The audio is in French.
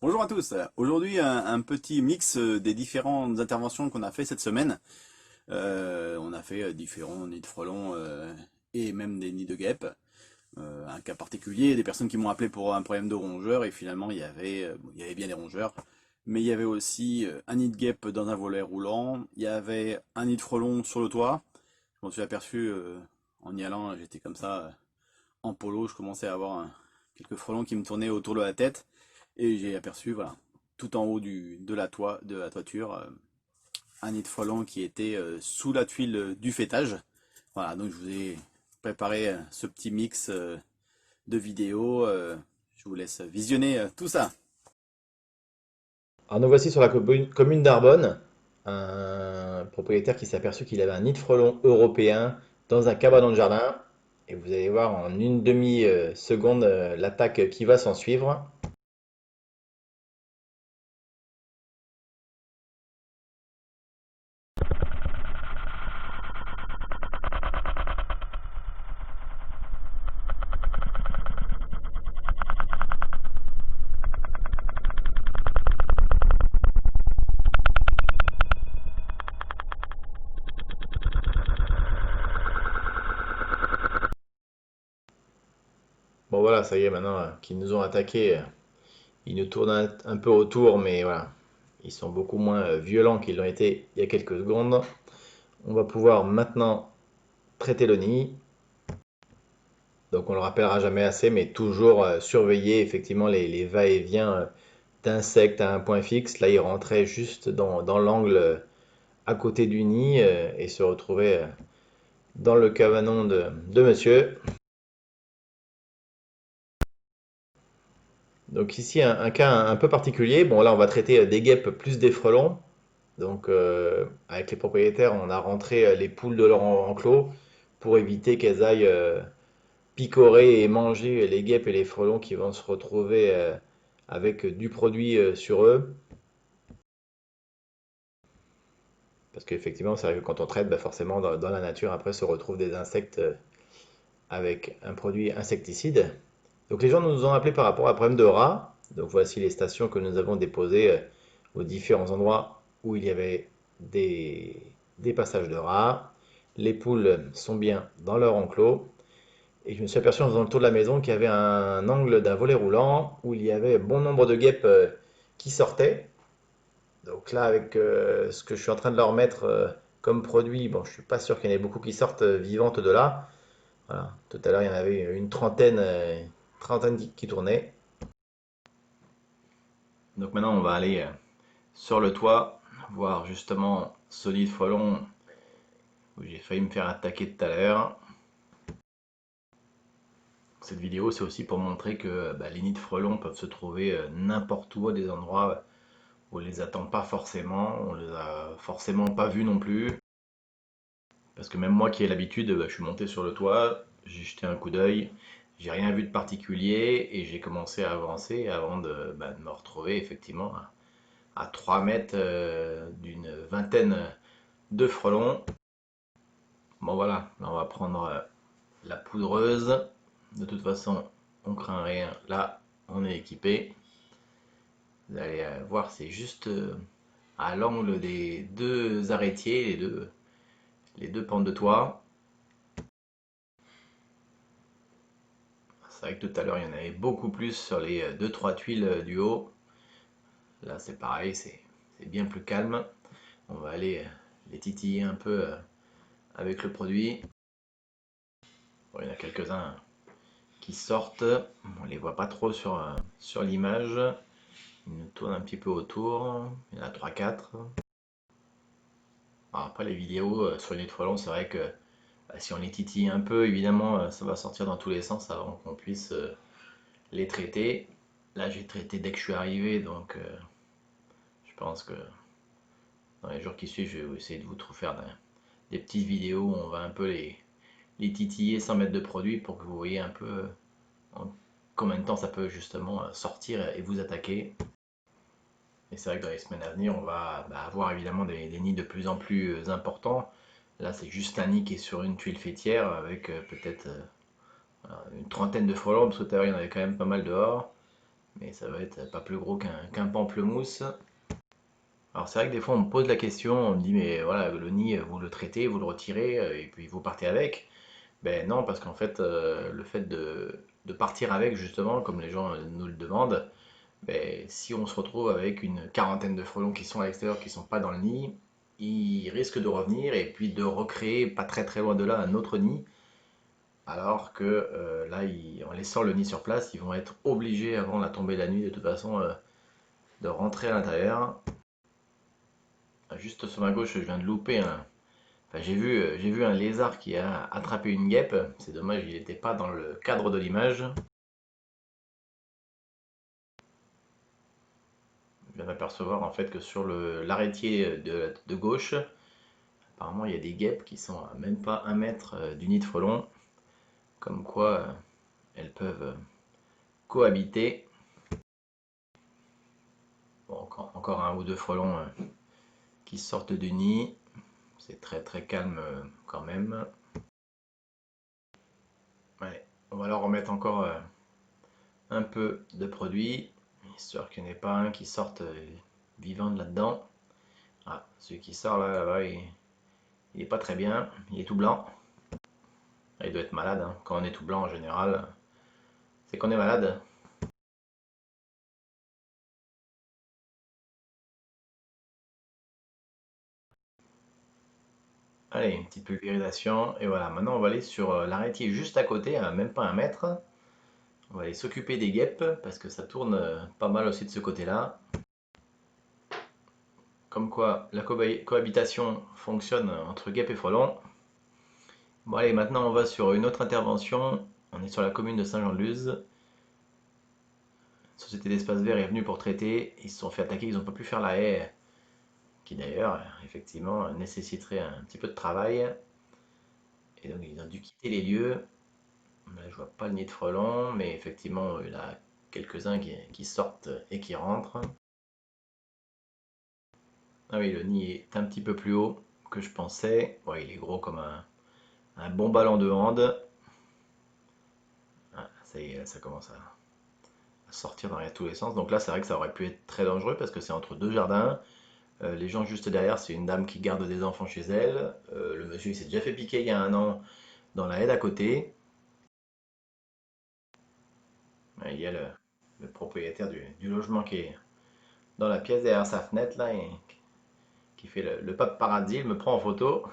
Bonjour à tous. Aujourd'hui, un petit mix des différentes interventions qu'on a fait cette semaine. On a fait différents nids de frelons et même des nids de guêpes. Un cas particulier, des personnes qui m'ont appelé pour un problème de rongeurs et finalement il y avait bien des rongeurs, mais il y avait aussi un nid de guêpe dans un volet roulant. Il y avait un nid de frelons sur le toit. Je m'en suis aperçu en y allant, j'étais comme ça en polo, je commençais à avoir quelques frelons qui me tournaient autour de la tête. Et j'ai aperçu, voilà, tout en haut de la toiture, un nid de frelons qui était sous la tuile du fêtage. Voilà, donc je vous ai préparé ce petit mix de vidéos. Je vous laisse visionner tout ça. Alors nous voici sur la commune d'Arbonne, un propriétaire qui s'est aperçu qu'il avait un nid de frelons européen dans un cabanon de jardin. Et vous allez voir en une demi-seconde l'attaque qui va s'en suivre. Bon voilà, ça y est maintenant qu'ils nous ont attaqués, ils nous tournent un peu autour, mais voilà, ils sont beaucoup moins violents qu'ils l'ont été il y a quelques secondes. On va pouvoir maintenant traiter le nid. Donc on le rappellera jamais assez, mais toujours surveiller effectivement les va-et-vient d'insectes à un point fixe. Là, il rentrait juste dans l'angle à côté du nid et se retrouvait dans le cabanon de monsieur. Donc ici, un cas un peu particulier. Bon, là, on va traiter des guêpes plus des frelons. Donc avec les propriétaires, on a rentré les poules de leur enclos pour éviter qu'elles aillent picorer et manger les guêpes et les frelons qui vont se retrouver avec du produit sur eux. Parce qu'effectivement, c'est vrai que quand on traite, bah forcément, dans la nature, après, se retrouvent des insectes avec un produit insecticide. Donc les gens nous ont appelé par rapport à un problème de rats. Donc voici les stations que nous avons déposées aux différents endroits où il y avait des passages de rats. Les poules sont bien dans leur enclos. Et je me suis aperçu en faisant le tour de la maison qu'il y avait un angle d'un volet roulant où il y avait bon nombre de guêpes qui sortaient. Donc là, avec ce que je suis en train de leur mettre comme produit, bon, je suis pas sûr qu'il y en ait beaucoup qui sortent vivantes de là. Voilà. Tout à l'heure, il y en avait une trentaine qui tournaient. Donc maintenant, on va aller sur le toit, voir justement ce nid de frelons où j'ai failli me faire attaquer tout à l'heure. Cette vidéo, c'est aussi pour montrer que bah, les nids de frelons peuvent se trouver n'importe où, à des endroits où on les attend pas forcément, on les a forcément pas vus non plus. Parce que même moi qui ai l'habitude, bah, je suis monté sur le toit, j'ai jeté un coup d'œil, j'ai rien vu de particulier et j'ai commencé à avancer avant de me retrouver effectivement à 3 mètres d'une vingtaine de frelons. Bon voilà, là, on va prendre la poudreuse. De toute façon, on craint rien. Là, on est équipé. Vous allez voir, c'est juste à l'angle des deux arrêtiers, les deux pentes de toit. C'est vrai que tout à l'heure, il y en avait beaucoup plus sur les deux-trois tuiles du haut. Là, c'est pareil, c'est bien plus calme. On va aller les titiller un peu avec le produit. Bon, il y en a quelques-uns qui sortent. On les voit pas trop sur l'image. Ils nous tournent un petit peu autour. Il y en a trois quatre. Après, les vidéos sur les frelons, c'est vrai que bah, si on les titille un peu, évidemment, ça va sortir dans tous les sens avant qu'on puisse les traiter. Là, j'ai traité dès que je suis arrivé, donc je pense que dans les jours qui suivent, je vais essayer de vous faire des petites vidéos où on va un peu les titiller sans mettre de produit pour que vous voyez un peu en combien de temps ça peut justement sortir et vous attaquer. Et c'est vrai que dans les semaines à venir, on va avoir évidemment des nids de plus en plus importants. Là, c'est juste un nid qui est sur une tuile fêtière avec peut-être une trentaine de frelons, parce que tout à l'heure, il y en avait quand même pas mal dehors. mais ça va être pas plus gros qu'un pamplemousse. Alors c'est vrai que des fois on me pose la question, on me dit mais voilà, le nid, vous le traitez, vous le retirez, et puis vous partez avec. Ben non, parce qu'en fait, le fait de partir avec, justement, comme les gens nous le demandent, ben, si on se retrouve avec une quarantaine de frelons qui sont à l'extérieur, qui sont pas dans le nid, ils risquent de revenir et puis de recréer, pas très très loin de là, un autre nid, alors que là, en laissant le nid sur place, ils vont être obligés, avant la tombée de la nuit, de toute façon, de rentrer à l'intérieur. Juste sur ma gauche, je viens de louper enfin, j'ai vu un lézard qui a attrapé une guêpe. C'est dommage, il n'était pas dans le cadre de l'image. Je viens d'apercevoir en fait que sur l'arrêtier de gauche, apparemment il y a des guêpes qui sont à même pas 1 mètre du nid de frelon, comme quoi elles peuvent cohabiter. Bon, encore un ou deux frelons qui sortent du nid, c'est très très calme quand même. Allez, on va leur remettre encore un peu de produit, histoire qu'il n'y en ait pas un qui sorte vivant de là-dedans. Ah, celui qui sort là-bas, il est pas très bien, il est tout blanc. Ah, il doit être malade, hein. Quand on est tout blanc en général, c'est qu'on est malade. Allez, une petite pulvérisation, et voilà. Maintenant, on va aller sur l'arrêtier juste à côté, à même pas 1 mètre. On va aller s'occuper des guêpes, parce que ça tourne pas mal aussi de ce côté-là. Comme quoi, la cohabitation fonctionne entre guêpes et frelons. Bon, allez, maintenant, on va sur une autre intervention. On est sur la commune de Saint-Jean-de-Luz. Société d'espace vert est venue pour traiter. Ils se sont fait attaquer, ils n'ont pas pu faire la haie, qui d'ailleurs, effectivement, nécessiterait un petit peu de travail. Et donc, ils ont dû quitter les lieux. Là, je vois pas le nid de frelon, mais effectivement, il y en a quelques-uns qui sortent et qui rentrent. Ah oui, le nid est un petit peu plus haut que je pensais. Ouais, il est gros comme un bon ballon de hand. Ah, ça y est, ça commence à sortir dans tous les sens. Donc là, c'est vrai que ça aurait pu être très dangereux parce que c'est entre deux jardins. Les gens juste derrière, c'est une dame qui garde des enfants chez elle. Le monsieur, il s'est déjà fait piquer il y a 1 an dans la haie d'à côté. Il y a le propriétaire du logement qui est dans la pièce derrière sa fenêtre là et qui fait le pape paradis, il me prend en photo.